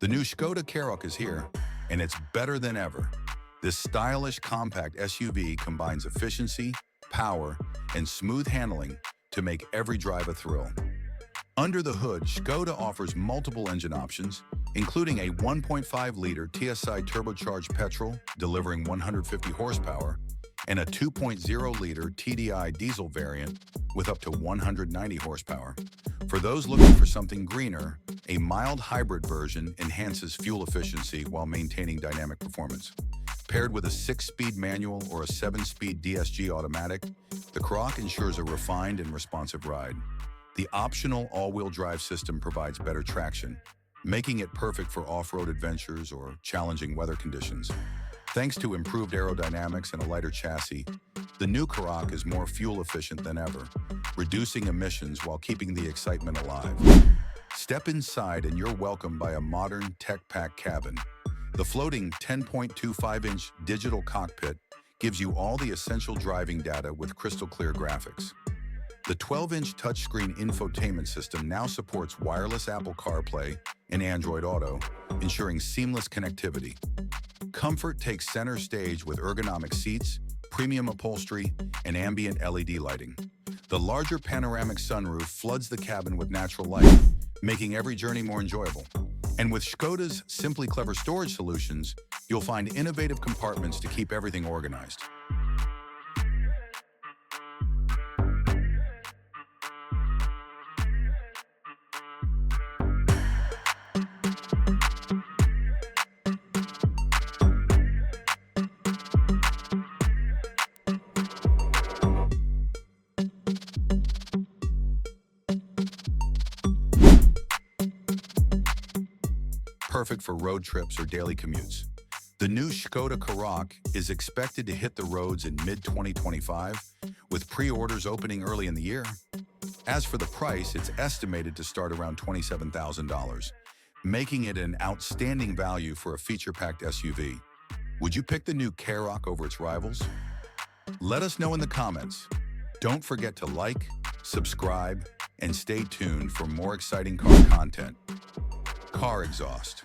The new Skoda Karoq is here, and it's better than ever. This stylish, compact SUV combines efficiency, power, and smooth handling to make every drive a thrill. Under the hood, Skoda offers multiple engine options, including a 1.5-liter TSI turbocharged petrol delivering 150 horsepower and a 2.0-liter TDI diesel variant with up to 190 horsepower. For those looking for something greener, a mild hybrid version enhances fuel efficiency while maintaining dynamic performance. Paired with a 6-speed manual or a 7-speed DSG automatic, the Karoq ensures a refined and responsive ride. The optional all-wheel drive system provides better traction, making it perfect for off-road adventures or challenging weather conditions. Thanks to improved aerodynamics and a lighter chassis, the new Karoq is more fuel-efficient than ever, reducing emissions while keeping the excitement alive. Step inside and you're welcomed by a modern tech-packed cabin. The floating 10.25-inch digital cockpit gives you all the essential driving data with crystal-clear graphics. The 12-inch touchscreen infotainment system now supports wireless Apple CarPlay and Android Auto, ensuring seamless connectivity. Comfort takes center stage with ergonomic seats, premium upholstery, and ambient LED lighting. The larger panoramic sunroof floods the cabin with natural light, making every journey more enjoyable. And with Skoda's Simply Clever storage solutions, you'll find innovative compartments to keep everything organized. Perfect for road trips or daily commutes. The new Skoda Karoq is expected to hit the roads in mid-2025, with pre-orders opening early in the year. As for the price, it's estimated to start around $27,000, making it an outstanding value for a feature-packed SUV. Would you pick the new Karoq over its rivals? Let us know in the comments. Don't forget to like, subscribe, and stay tuned for more exciting car content. Car exhaust.